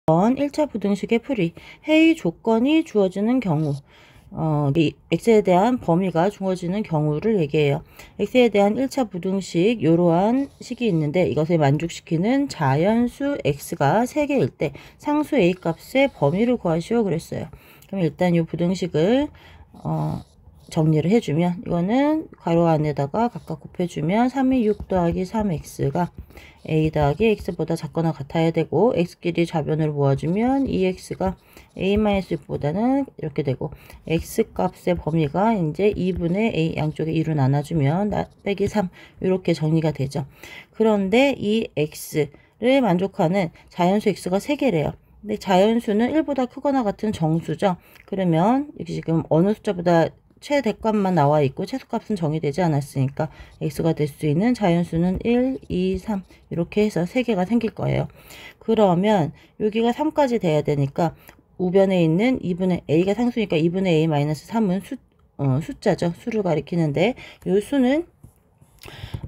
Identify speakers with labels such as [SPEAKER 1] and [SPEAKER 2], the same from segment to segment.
[SPEAKER 1] 번 1차 부등식의 풀이. 해의 조건이 주어지는 경우, x에 대한 범위가 주어지는 경우를 얘기해요. x에 대한 1차 부등식 이러한 식이 있는데 이것을 만족시키는 자연수 x가 3개일 때 상수 a 값의 범위를 구하시오 그랬어요. 그럼 일단 이 부등식을 정리를 해주면, 이거는 괄호 안에다가 각각 곱해주면 3이 6 더하기 3x가 a 더하기 x보다 작거나 같아야 되고, x끼리 좌변을 모아주면 2x가 a-6보다는 이렇게 되고, x 값의 범위가 이제 2분의 a, 양쪽에 2로 나눠주면 빼기 3 이렇게 정리가 되죠. 그런데 이 x를 만족하는 자연수 x가 3개래요. 근데 자연수는 1보다 크거나 같은 정수죠. 그러면 여기 지금 어느 숫자보다 최대값만 나와 있고 최소값은 정의되지 않았으니까 x가 될 수 있는 자연수는 1, 2, 3 이렇게 해서 3개가 생길 거예요. 그러면 여기가 3까지 돼야 되니까 우변에 있는 2분의 a가 상수니까 2분의 a-3은 숫자죠. 수를 가리키는데 요 수는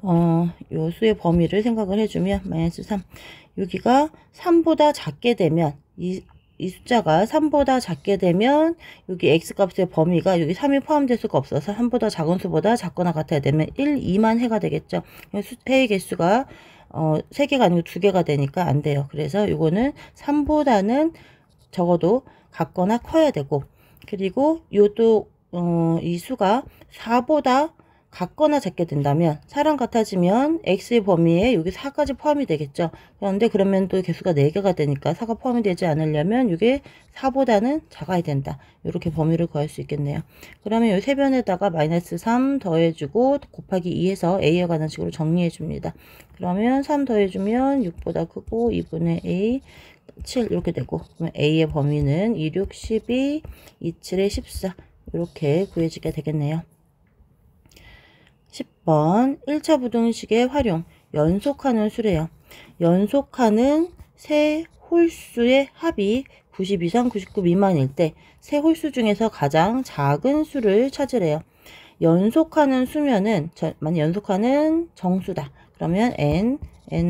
[SPEAKER 1] 요 수의 범위를 생각을 해주면 마이너스 3, 여기가 3보다 작게 되면 이 숫자가 3보다 작게 되면 여기 x값의 범위가 여기 3이 포함될 수가 없어서 3보다 작은 수보다 작거나 같아야 되면 1, 2만 해가 되겠죠. 해의 개수가 3개가 아니고 2개가 되니까 안 돼요. 그래서 이거는 3보다는 적어도 같거나 커야 되고, 그리고 요도 이 수가 4보다 같거나 작게 된다면, 4랑 같아지면 x의 범위에 여기 4까지 포함이 되겠죠. 그런데 그러면 또 개수가 4개가 되니까 4가 포함이 되지 않으려면 이게 4보다는 작아야 된다. 이렇게 범위를 구할 수 있겠네요. 그러면 이 세변에다가 마이너스 3 더해주고 곱하기 2 해서 a에 관한 식으로 정리해 줍니다. 그러면 3 더해주면 6보다 크고 2분의 a 7 이렇게 되고, 그러면 a의 범위는 2, 6, 12, 2, 7에 14 이렇게 구해지게 되겠네요. 10번 1차 부등식의 활용. 연속하는 수래요. 연속하는 세 홀수의 합이 90 이상 99 미만일 때 세 홀수 중에서 가장 작은 수를 찾으래요. 연속하는 수면은 만약 연속하는 정수다. 그러면 n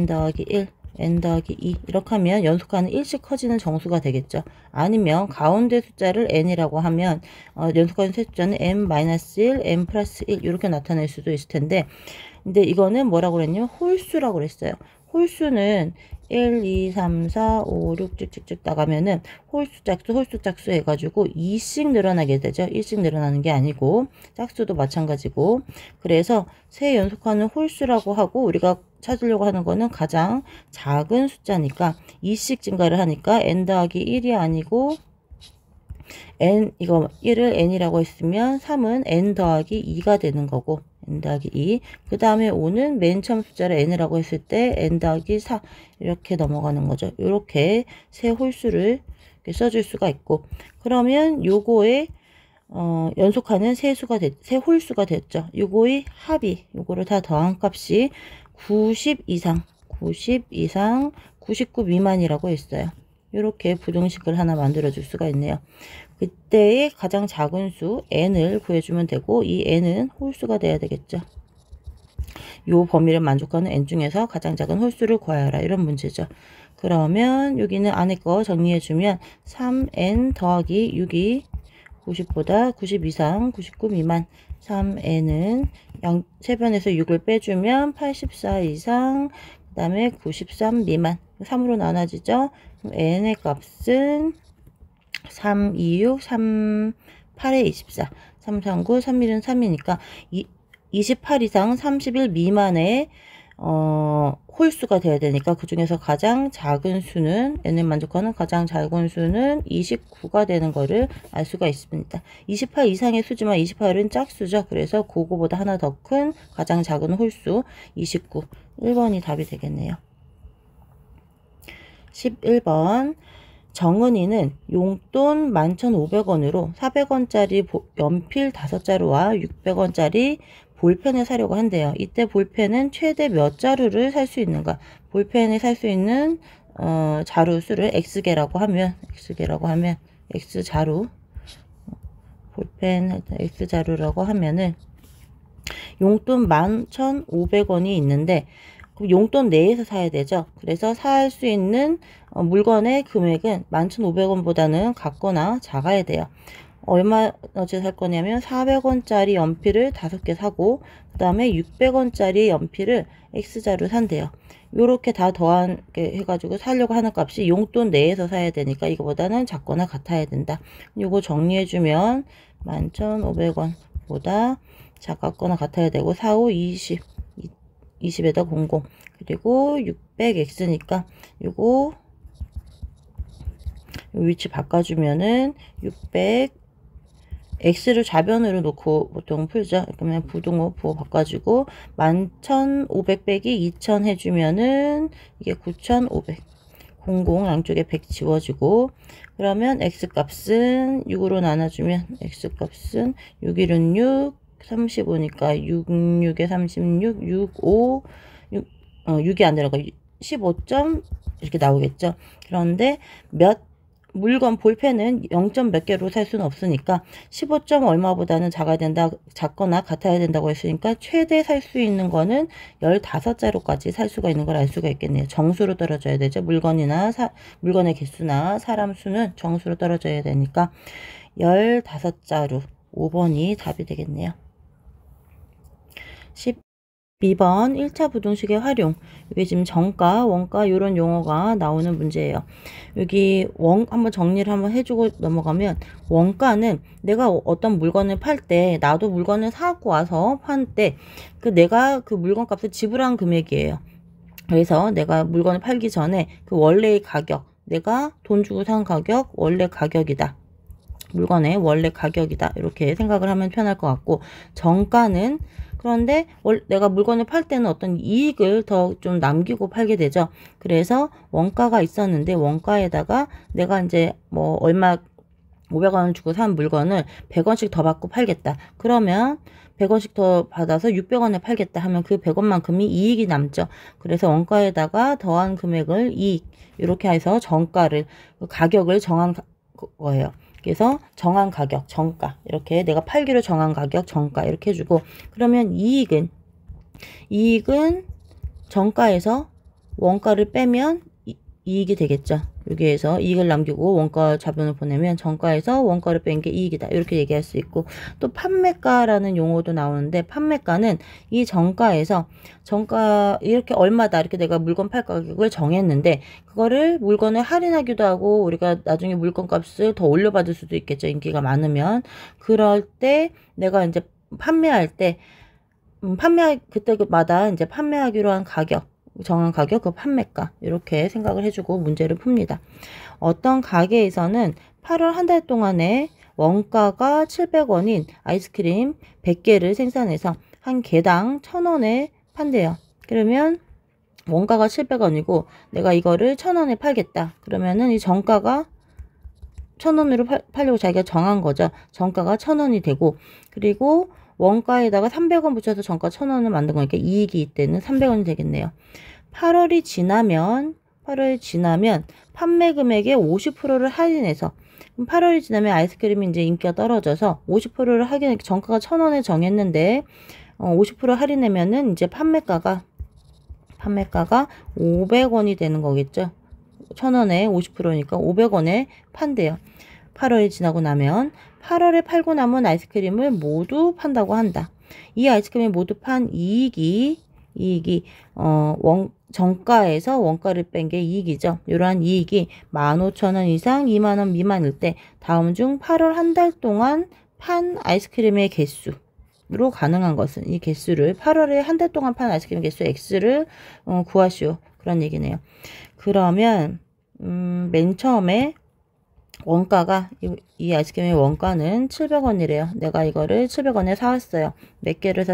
[SPEAKER 1] 더하기 1, n 더하기 2 이렇게 하면 연속하는 1씩 커지는 정수가 되겠죠. 아니면 가운데 숫자를 n이라고 하면 연속하는 세 숫자는 n-1, n+1 이렇게 나타낼 수도 있을 텐데, 근데 이거는 뭐라고 그랬냐면 홀수라고 그랬어요. 홀수는 1, 2, 3, 4, 5, 6 쭉쭉쭉 나가면은 홀수 짝수 해가지고 2씩 늘어나게 되죠. 1씩 늘어나는 게 아니고, 짝수도 마찬가지고. 그래서 세 연속하는 홀수라고 하고, 우리가 찾으려고 하는 거는 가장 작은 숫자니까 2씩 증가를 하니까 n 더하기 1이 아니고 이거 1을 n이라고 했으면 3은 n 더하기 2가 되는 거고, n 더하기 2. 그 다음에 5는 맨 처음 숫자를 n이라고 했을 때 n 더하기 4 이렇게 넘어가는 거죠. 이렇게 세 홀수를 써줄 수가 있고, 그러면 요거에 연속하는 세 홀수가 됐죠. 요거의 합이, 요거를 다 더한 값이 90 이상, 99 미만이라고 했어요. 이렇게 부등식을 하나 만들어 줄 수가 있네요. 그때의 가장 작은 수 n을 구해주면 되고, 이 n은 홀수가 돼야 되겠죠. 요 범위를 만족하는 n 중에서 가장 작은 홀수를 구하여라, 이런 문제죠. 그러면 여기는 안에 거 정리해주면 3n 더하기 6이 90보다 90 이상 99 미만, 3n은 세변에서 6을 빼주면 84 이상, 그 다음에 93 미만, 3으로 나눠지죠. n의 값은 3, 2, 6, 3, 8에 24, 3, 3, 9, 3, 1은 3이니까 28 이상 31 미만의 홀수가 돼야 되니까 그 중에서 가장 작은 수는, n을 만족하는 가장 작은 수는 29가 되는 거를 알 수가 있습니다. 28 이상의 수지만 28은 짝수죠. 그래서 그거보다 하나 더 큰 가장 작은 홀수 29. 1번이 답이 되겠네요. 11번 정은이는 용돈 11,500원으로 400원짜리 연필 5자루와 600원짜리 볼펜을 사려고 한대요. 이때 볼펜은 최대 몇 자루를 살 수 있는가? 볼펜을 살 수 있는 자루 수를 x개라고 하면 x자루, 볼펜 x자루라고 하면은 용돈 11,500원이 있는데 그럼 용돈 내에서 사야 되죠. 그래서 살 수 있는 물건의 금액은 11,500원보다는 같거나 작아야 돼요. 얼마어치 살 거냐면 400원짜리 연필을 5개 사고 그 다음에 600원짜리 연필을 X자로 산대요. 요렇게 다 더한 게 해가지고 사려고 하는 값이 용돈 내에서 사야 되니까 이거보다는 작거나 같아야 된다. 요거 정리해주면 11,500원보다 작거나 같아야 되고 4, 5, 20 20에다 00 그리고 600X니까 요거 요 위치 바꿔주면은 600 X를 좌변으로 놓고 보통 풀죠. 그러면 부등호 부호 바꿔주고 11,500 빼기 2,000 해주면은 이게 9,500 00 양쪽에 100 지워주고 그러면 X값은 6으로 나눠주면 X값은 6, 1은 6 35니까 6, 6에 36 6, 5 6이 안 들어가 15점 이렇게 나오겠죠. 그런데 물건 볼펜은 0점 몇 개로 살 수는 없으니까 15점 얼마보다는 작거나 같아야 된다고 했으니까 최대 살 수 있는 거는 15자루까지 살 수가 있는 걸 알 수가 있겠네요. 정수로 떨어져야 되죠. 물건의 개수나 사람 수는 정수로 떨어져야 되니까 15자루 5번이 답이 되겠네요. 12번 1차 부등식의 활용. 이게 지금 정가, 원가 이런 용어가 나오는 문제예요. 여기 한번 정리를 한번 해주고 넘어가면 원가는 내가 어떤 물건을 팔 때 나도 물건을 사고 와서 팔 때 내가 그 물건 값을 지불한 금액이에요. 그래서 내가 물건을 팔기 전에 그 원래의 가격, 내가 돈 주고 산 가격, 원래 가격이다. 물건의 원래 가격이다. 이렇게 생각을 하면 편할 것 같고 정가는 그런데 내가 물건을 팔 때는 어떤 이익을 더 좀 남기고 팔게 되죠. 그래서 원가가 있었는데 원가에다가 내가 이제 뭐 얼마 500원을 주고 산 물건을 100원씩 더 받고 팔겠다. 그러면 100원씩 더 받아서 600원에 팔겠다 하면 그 100원만큼이 이익이 남죠. 그래서 원가에다가 더한 금액을 이익 이렇게 해서 가격을 정한 거예요. 그래서 정한 가격, 정가 이렇게 내가 팔기로 정한 가격, 정가 이렇게 해주고 그러면 이익은 정가에서 원가를 빼면 이익이 되겠죠. 여기에서 이익을 남기고 원가 좌변을 보내면 정가에서 원가를 뺀 게 이익이다. 이렇게 얘기할 수 있고 또 판매가라는 용어도 나오는데 판매가는 이 정가에서 정가 이렇게 얼마다 이렇게 내가 물건 팔 가격을 정했는데 그거를 물건을 할인하기도 하고 우리가 나중에 물건 값을 더 올려받을 수도 있겠죠. 인기가 많으면 그럴 때 내가 이제 판매할 때 그때마다 이제 판매하기로 한 가격 정한 가격, 그 판매가 이렇게 생각을 해주고 문제를 풉니다. 어떤 가게에서는 8월 한 달 동안에 원가가 700원인 아이스크림 100개를 생산해서 한 개당 1,000원에 판대요. 그러면 원가가 700원이고 내가 이거를 1,000원에 팔겠다. 그러면은 이 정가가 1,000원으로 팔려고 자기가 정한 거죠. 정가가 1,000원이 되고 그리고 원가에다가 300원 붙여서 정가 1,000원을 만든 거니까 이익이 이때는 300원이 되겠네요. 8월이 지나면 판매 금액의 50%를 할인해서 8월이 지나면 아이스크림이 이제 인기가 떨어져서 50%를 할인해 정가가 1,000원에 정했는데 50% 할인하면은 이제 판매가가 500원이 되는 거겠죠. 1,000원에 50%니까 500원에 판대요. 8월이 지나고 나면 8월에 팔고 남은 아이스크림을 모두 판다고 한다. 이 아이스크림을 모두 판 이익이 정가에서 원가를 뺀 게 이익이죠. 이러한 이익이 15,000원 이상 20,000원 미만일 때 다음 중 8월 한 달 동안 판 아이스크림의 개수로 가능한 것은 이 개수를 8월에 한 달 동안 판 아이스크림 개수 X를 구하시오. 그런 얘기네요. 그러면 맨 처음에 원가가 이 아이스크림의 원가는 700원이래요. 내가 이거를 700원에 사왔어요. 몇 개를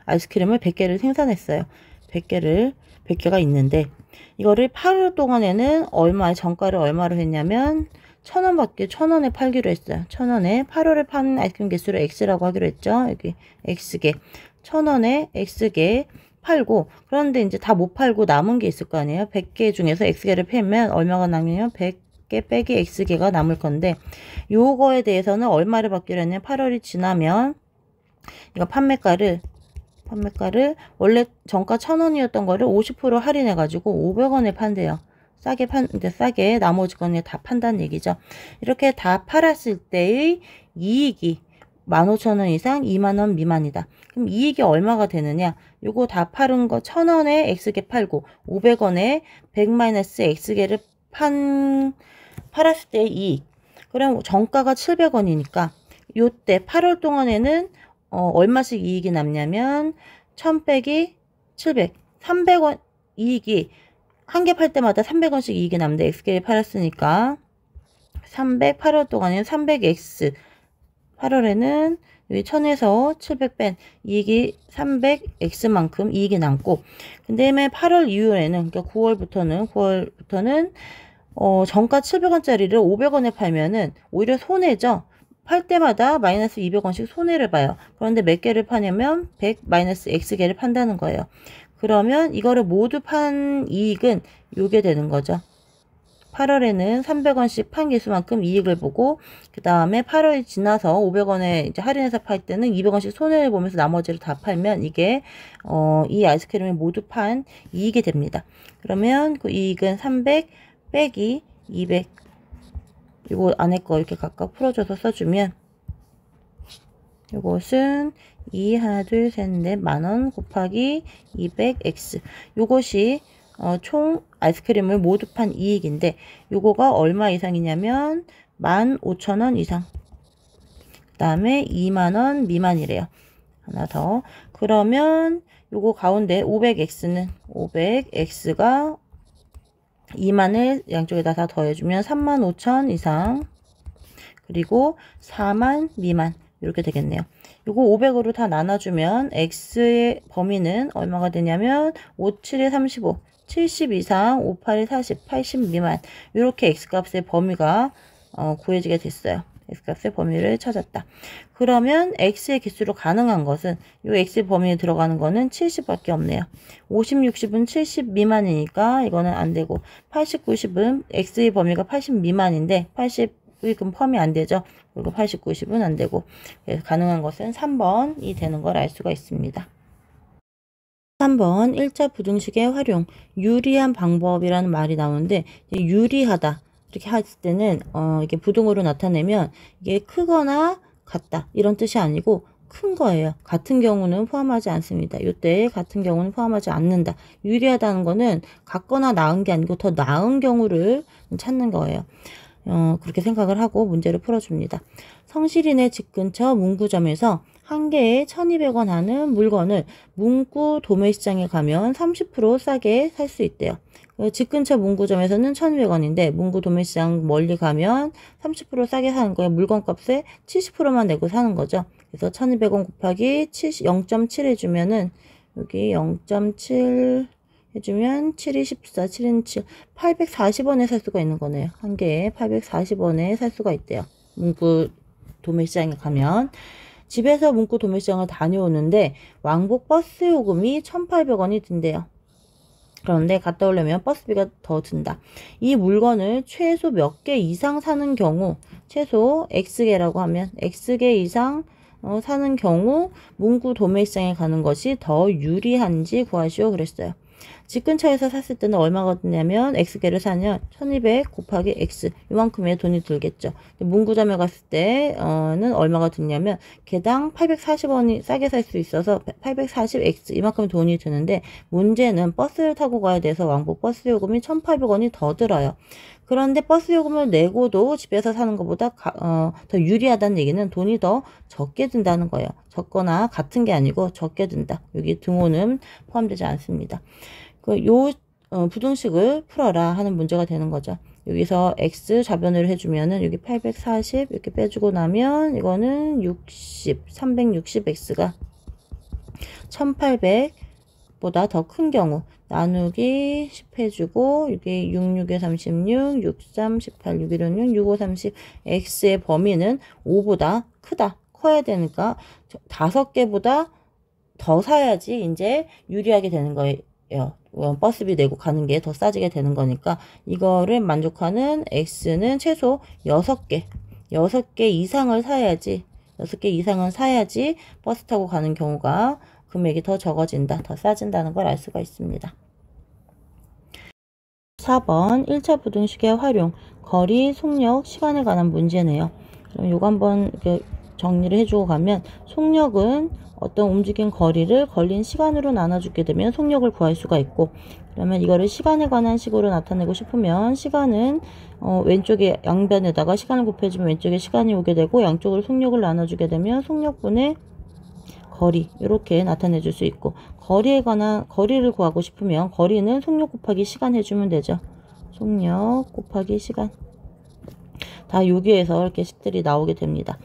[SPEAKER 1] 아이스크림을 100개를 생산했어요. 100개가 있는데 이거를 8월 동안에는 정가를 얼마로 했냐면 1,000원에 팔기로 했어요. 1,000원에 8월에 판 아이스크림 개수를 X라고 하기로 했죠. 여기 X개 1,000원에 X개 팔고 그런데 이제 다 못 팔고 남은 게 있을 거 아니에요. 100개 중에서 X개를 빼면 얼마가 남냐면 100개 빼기 X개가 남을 건데 요거에 대해서는 얼마를 받기로 했냐면 8월이 지나면 이거 판매가를 판매가를 원래 정가 1,000원이었던 거를 50% 할인해 가지고 500원에 판대요. 싸게 나머지 거는 다 판다는 얘기죠. 이렇게 다 팔았을 때의 이익이 15,000원 이상 2만원 미만이다. 그럼 이익이 얼마가 되느냐? 요거 다 팔은 거 1,000원에 X개 팔고 500원에 100-X개를 팔았을 때의 이익. 그럼 정가가 700원이니까 요때 8월 동안에는 얼마씩 이익이 남냐면 1000 빼기 700, 300원 이익이 한 개 팔 때마다 300원씩 이익이 남는데 X개를 팔았으니까 300, 8월 동안에는 300X, 8월에는 여기 1000에서 700 뺀 이익이 300X만큼 이익이 남고, 근데 8월 이후에는, 그러니까 9월부터는 정가 700원짜리를 500원에 팔면은 오히려 손해죠. 팔 때마다 마이너스 200원씩 손해를 봐요. 그런데 몇 개를 파냐면 100 마이너스 X개를 판다는 거예요. 그러면 이거를 모두 판 이익은 요게 되는 거죠. 8월에는 300원씩 판 개수만큼 이익을 보고, 그 다음에 8월이 지나서 500원에 이제 할인해서 팔 때는 200원씩 손해를 보면서 나머지를 다 팔면 이게 이 아이스크림을 모두 판 이익이 됩니다. 그러면 그 이익은 300 빼기 200, 이거 안에 거 이렇게 각각 풀어줘서 써주면 이것은 2, 하나, 둘, 셋, 넷, 만원 곱하기 200x. 요것이 총 아이스크림을 모두 판 이익인데, 요거가 얼마 이상이냐면 15,000원 이상. 그 다음에 2만원 미만이래요. 하나 더. 그러면 요거 가운데 500x가 2만을 양쪽에다 다 더해주면 35,000 이상. 그리고 4만 미만. 이렇게 되겠네요. 요거 500으로 다 나눠주면 x의 범위는 얼마가 되냐면 5, 7에 35, 70 이상, 5, 8에 40, 80 미만. 이렇게 x값의 범위가 구해지게 됐어요. x값의 범위를 찾았다. 그러면 x의 개수로 가능한 것은 요 x의 범위에 들어가는 거는 70밖에 없네요. 50, 60은 70 미만이니까 이거는 안 되고, 80, 90은 x의 범위가 80 미만인데 80이 그럼 펌이 안 되죠. 그리고 80, 90은 안 되고, 그래서 가능한 것은 3번이 되는 걸 알 수가 있습니다. 3번 1차 부등식의 활용, 유리한 방법이라는 말이 나오는데, 유리하다 이렇게 했을 때는 이게 부등으로 나타내면 이게 크거나 같다 이런 뜻이 아니고 큰 거예요. 같은 경우는 포함하지 않습니다. 이때 같은 경우는 포함하지 않는다. 유리하다는 거는 같거나 나은 게 아니고 더 나은 경우를 찾는 거예요. 그렇게 생각을 하고 문제를 풀어줍니다. 성실이네 집 근처 문구점에서 한 개에 1,200원 하는 물건을 문구 도매시장에 가면 30% 싸게 살 수 있대요. 집 근처 문구점에서는 1,200원인데 문구 도매시장 멀리 가면 30% 싸게 사는 거예요. 물건값에 70%만 내고 사는 거죠. 그래서 1,200원 곱하기 0.7 해주면은, 여기 0.7 해주면 7이 14, 7은 7, 840원에 살 수가 있는 거네요. 한 개에 840원에 살 수가 있대요. 문구 도매시장에 가면. 집에서 문구 도매시장을 다녀오는데 왕복 버스 요금이 1,800원이 든대요. 그런데 갔다 오려면 버스비가 더 든다. 이 물건을 최소 몇 개 이상 사는 경우, 최소 X개라고 하면 X개 이상 사는 경우 문구 도매시장에 가는 것이 더 유리한지 구하시오 그랬어요. 집 근처에서 샀을 때는 얼마가 드냐면 X개를 사면 1200 곱하기 X 이만큼의 돈이 들겠죠. 문구점에 갔을 때는 얼마가 드냐면 개당 840원이 싸게 살 수 있어서 840X 이만큼 돈이 드는데, 문제는 버스를 타고 가야 돼서 왕복 버스 요금이 1,800원이 더 들어요. 그런데 버스 요금을 내고도 집에서 사는 것보다 더 유리하다는 얘기는 돈이 더 적게 든다는 거예요. 적거나 같은 게 아니고 적게 든다. 여기 등호는 포함되지 않습니다. 부등식을 풀어라 하는 문제가 되는 거죠. 여기서 x 좌변을 해주면은 여기 840 이렇게 빼주고 나면 이거는 60, 360x가 1800보다 더 큰 경우 나누기 10 해주고, 여기 66에 36, 63, 18, 6, 1, 6, 65, 30 x의 범위는 5보다 크다. 커야 되니까 5개보다 더 사야지 이제 유리하게 되는 거예요. 버스비 내고 가는 게 더 싸지게 되는 거니까 이거를 만족하는 x는 최소 6개 이상을 사야지, 6개 이상은 사야지 버스 타고 가는 경우가 금액이 더 적어진다, 더 싸진다는 걸 알 수가 있습니다. 4번 1차 부등식의 활용, 거리, 속력, 시간에 관한 문제네요. 그럼 요거 한번 정리를 해주고 가면, 속력은 어떤 움직인 거리를 걸린 시간으로 나눠주게 되면 속력을 구할 수가 있고, 그러면 이거를 시간에 관한 식으로 나타내고 싶으면 시간은 왼쪽에 양변에다가 시간을 곱해주면 왼쪽에 시간이 오게 되고, 양쪽으로 속력을 나눠주게 되면 속력분의 거리, 이렇게 나타내 줄 수 있고, 거리에 관한 거리를 구하고 싶으면 거리는 속력 곱하기 시간 해주면 되죠. 속력 곱하기 시간. 다 여기에서 이렇게 식들이 나오게 됩니다.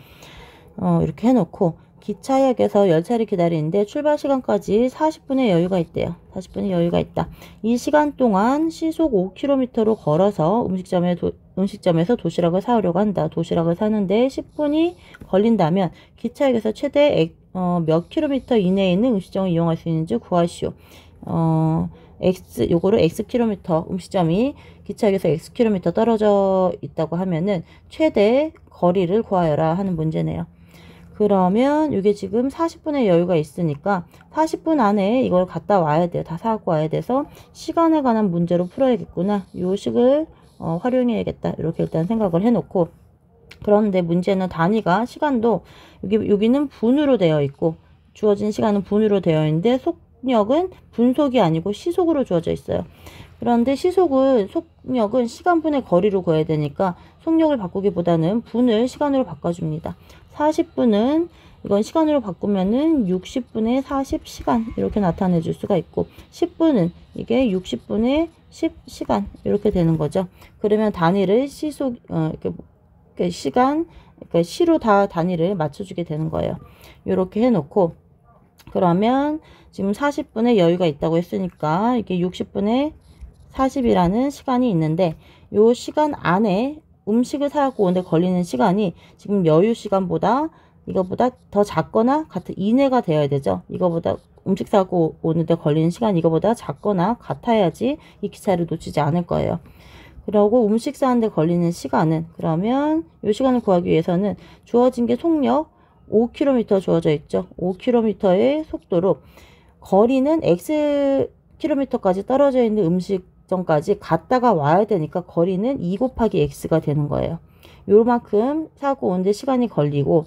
[SPEAKER 1] 이렇게 해놓고, 기차역에서 열차를 기다리는데 출발 시간까지 40분의 여유가 있대요. 40분의 여유가 있다. 이 시간 동안 시속 5km로 걸어서 음식점에서 도시락을 사오려고 한다. 도시락을 사는데 10분이 걸린다면 기차역에서 최대 몇 킬로미터 이내에 있는 음식점을 이용할 수 있는지 구하시오. 요거를 X킬로미터, 음식점이 기차역에서 X킬로미터 떨어져 있다고 하면은 최대 거리를 구하여라 하는 문제네요. 그러면 이게 지금 40분의 여유가 있으니까 40분 안에 이걸 갔다 와야 돼요. 다 사고 와야 돼서 시간에 관한 문제로 풀어야겠구나. 요 식을 활용해야겠다. 이렇게 일단 생각을 해놓고, 그런데 문제는 단위가, 시간도 여기는 분으로 되어 있고, 주어진 시간은 분으로 되어 있는데 속력은 분속이 아니고 시속으로 주어져 있어요. 그런데 속력은 시간분의 거리로 구해야 되니까 속력을 바꾸기보다는 분을 시간으로 바꿔줍니다. 40분은 이건 시간으로 바꾸면은 60분의 40시간 이렇게 나타내 줄 수가 있고, 10분은 이게 60분의 10시간 이렇게 되는 거죠. 그러면 단위를 시간, 시로 다 단위를 맞춰주게 되는 거예요. 이렇게 해놓고, 그러면 지금 40분의 여유가 있다고 했으니까 이게 60분의 40이라는 시간이 있는데, 요 시간 안에 음식을 사갖고 오는데 걸리는 시간이 지금 여유 시간보다 이거보다 더 작거나 같은 이내가 되어야 되죠. 이거보다 음식 사갖고 오는데 걸리는 시간 이거보다 작거나 같아야지 이 기차를 놓치지 않을 거예요. 그리고 음식 사는데 걸리는 시간은, 그러면 이 시간을 구하기 위해서는 주어진 게 속력 5km 주어져 있죠. 5km의 속도로 거리는 X킬로미터까지 떨어져 있는 음식점까지 갔다가 와야 되니까 거리는 2 곱하기 X가 되는 거예요. 요만큼 사고 오는데 시간이 걸리고,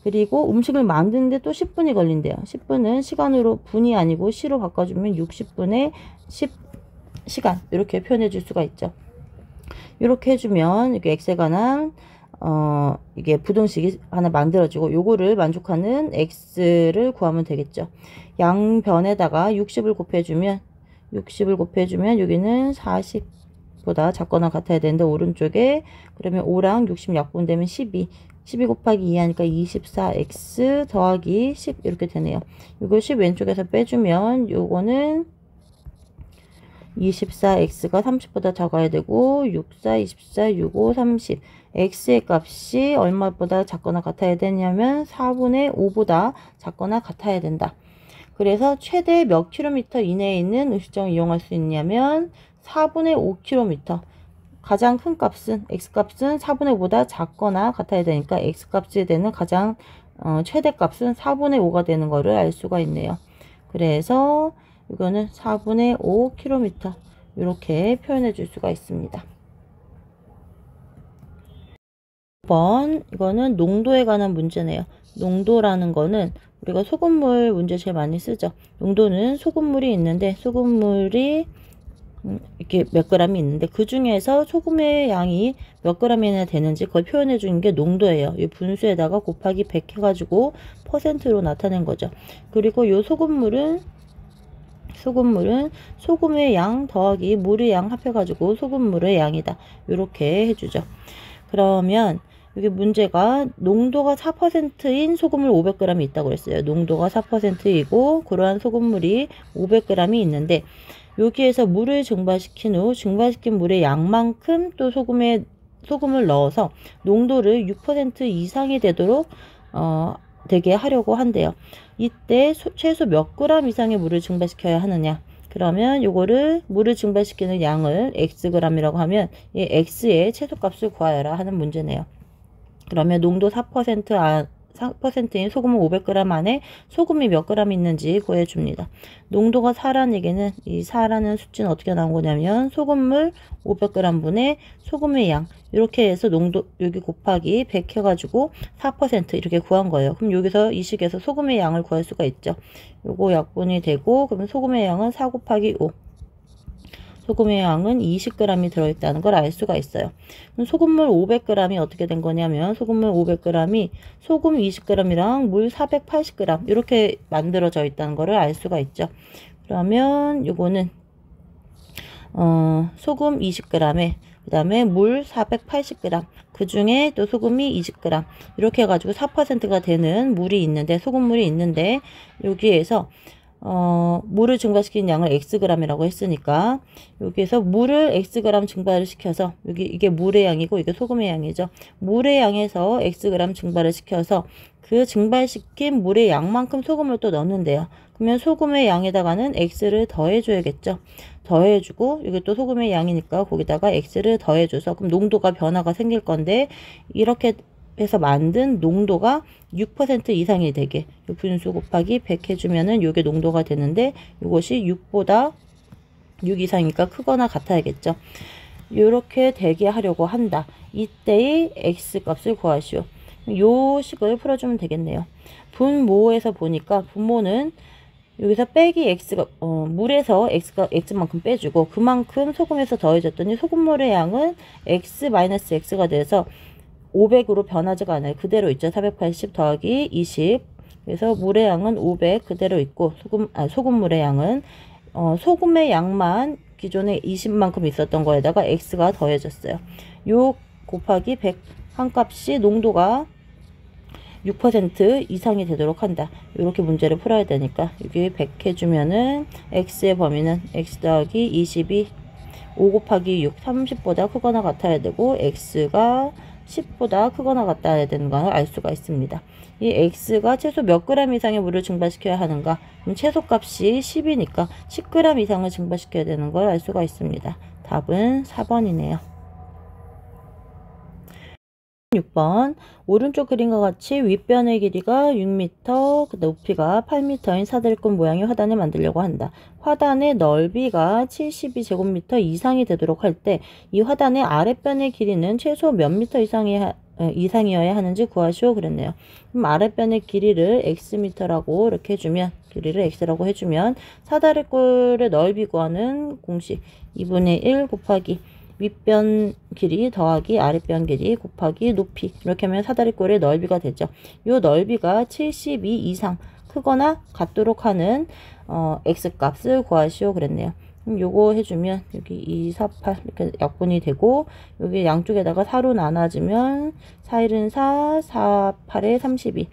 [SPEAKER 1] 그리고 음식을 만드는데 또 10분이 걸린대요. 10분은 시간으로 분이 아니고 시로 바꿔주면 60분의 10시간 이렇게 표현해 줄 수가 있죠. 이렇게 해주면 이게 X에 관한 이게 부등식이 하나 만들어지고, 요거를 만족하는 X를 구하면 되겠죠. 양변에다가 60을 곱해주면 여기는 40보다 작거나 같아야 되는데 오른쪽에, 그러면 5랑 60 약분되면 12 곱하기 2 하니까 24X 더하기 10 이렇게 되네요. 이거 10 왼쪽에서 빼주면 요거는 24x가 30보다 작아야 되고, 64, 24, 65, 30. x의 값이 얼마보다 작거나 같아야 되냐면 4분의 5보다 작거나 같아야 된다. 그래서 최대 몇 킬로미터 이내에 있는 음식점을 이용할 수 있냐면 4분의 5km. 가장 큰 값은, x값은 4분의 5보다 작거나 같아야 되니까 x값이 되는 가장 최대값은 4분의 5가 되는 거를 알 수가 있네요. 그래서 이거는 4분의 5km 이렇게 표현해 줄 수가 있습니다. 2번, 이거는 농도에 관한 문제네요. 농도라는 거는 우리가 소금물 문제 제일 많이 쓰죠. 농도는 소금물이 있는데, 소금물이 이렇게 몇 g이 있는데 그 중에서 소금의 양이 몇 g이나 되는지 그걸 표현해 주는 게 농도예요. 이 분수에다가 곱하기 100 해가지고 %로 나타낸 거죠. 그리고 이 소금물은 소금의 양 더하기 물의 양 합해가지고 소금물의 양이다. 이렇게 해주죠. 그러면 여기 문제가 농도가 4%인 소금물 500g이 있다고 그랬어요. 농도가 4%이고 그러한 소금물이 500g이 있는데, 여기에서 물을 증발시킨 후 증발시킨 물의 양만큼 또 소금을 넣어서 농도를 6% 이상이 되도록 되게 하려고 한대요. 이때 최소 몇 g 이상의 물을 증발시켜야 하느냐. 그러면 요거를 물을 증발시키는 양을 xg이라고 하면 이 x의 최소값을 구하여라 하는 문제네요. 그러면 농도 4% 4%인 소금을 500g 안에 소금이 몇 g 있는지 구해줍니다. 농도가 4라는 얘기는 이 4라는 수치는 어떻게 나온 거냐면 소금물 500g 분의 소금의 양 이렇게 해서 농도 여기 곱하기 100 해가지고 4% 이렇게 구한 거예요. 그럼 여기서 이 식에서 소금의 양을 구할 수가 있죠. 요거 약분이 되고 그러면 소금의 양은 4 곱하기 5 소금의 양은 20g이 들어있다는 걸 알 수가 있어요. 그럼 소금물 500g이 어떻게 된 거냐면 소금물 500g이 소금 20g이랑 물 480g 이렇게 만들어져 있다는 걸 알 수가 있죠. 그러면 요거는 소금 20g에 그 다음에 물 480g 그 중에 또 소금이 20g 이렇게 해가지고 4%가 되는 물이 있는데 소금물이 있는데 여기에서 물을 증발시킨 양을 xg이라고 했으니까 여기에서 물을 xg 증발을 시켜서 여기 이게 물의 양이고 이게 소금의 양이죠. 물의 양에서 xg 증발을 시켜서 그 증발시킨 물의 양만큼 소금을 또 넣는데요. 그러면 소금의 양에다가는 x를 더해줘야겠죠. 더해주고 이게 또 소금의 양이니까 거기다가 x를 더해줘서 그럼 농도가 변화가 생길 건데 이렇게 해서 만든 농도가 6% 이상이 되게 분수 곱하기 100 해주면은 요게 농도가 되는데 이것이 6보다 6 이상이니까 크거나 같아야겠죠. 이렇게 되게 하려고 한다. 이때의 x 값을 구하시오. 요 식을 풀어주면 되겠네요. 분모에서 보니까 분모는 여기서 빼기 x가 물에서 x가 x만큼 빼주고 그만큼 소금에서 더해졌더니 소금물의 양은 x-x가 돼서 500으로 변하지가 않아요. 그대로 있죠. 480 더하기 20 그래서 물의 양은 500 그대로 있고 소금물의 양은 소금의 양만 기존에 20만큼 있었던 거에다가 x가 더해졌어요. 요 곱하기 100 한 값이 농도가 6% 이상이 되도록 한다. 이렇게 문제를 풀어야 되니까 여기 100 해주면은 x의 범위는 x 더하기 22 5 곱하기 6 30보다 크거나 같아야 되고 x가 10보다 크거나 같아야 되는 걸 알 수가 있습니다. 이 x가 최소 몇 g 이상의 물을 증발시켜야 하는가? 그럼 최소값이 10이니까 10g 이상을 증발시켜야 되는 걸 알 수가 있습니다. 답은 4번이네요. 6번 오른쪽 그림과 같이 윗변의 길이가 6m, 높이가 8m인 사다리꼴 모양의 화단을 만들려고 한다. 화단의 넓이가 72제곱미터 이상이 되도록 할 때 이 화단의 아랫변의 길이는 최소 몇 미터 이상이어야 하는지 구하시오 그랬네요. 그럼 아랫변의 길이를 x미터라고 이렇게 해주면 길이를 x라고 해주면 사다리꼴의 넓이 구하는 공식 2분의 1 곱하기 윗변 길이 더하기 아랫변 길이 곱하기 높이 이렇게 하면 사다리꼴의 넓이가 되죠. 이 넓이가 72 이상 크거나 같도록 하는 x값을 구하시오 그랬네요. 그럼 요거 해주면 여기 2, 4, 8 이렇게 약분이 되고 여기 양쪽에다가 4로 나눠주면 4, 1은 4, 4, 8에 32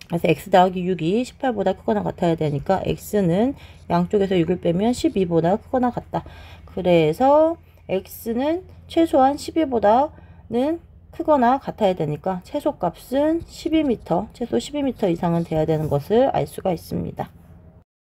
[SPEAKER 1] 그래서 x 더하기 6이 18보다 크거나 같아야 되니까 x는 양쪽에서 6을 빼면 12보다 크거나 같다. 그래서 x는 최소한 12보다는 크거나 같아야 되니까 최소값은 12m, 최소 12m 이상은 돼야 되는 것을 알 수가 있습니다.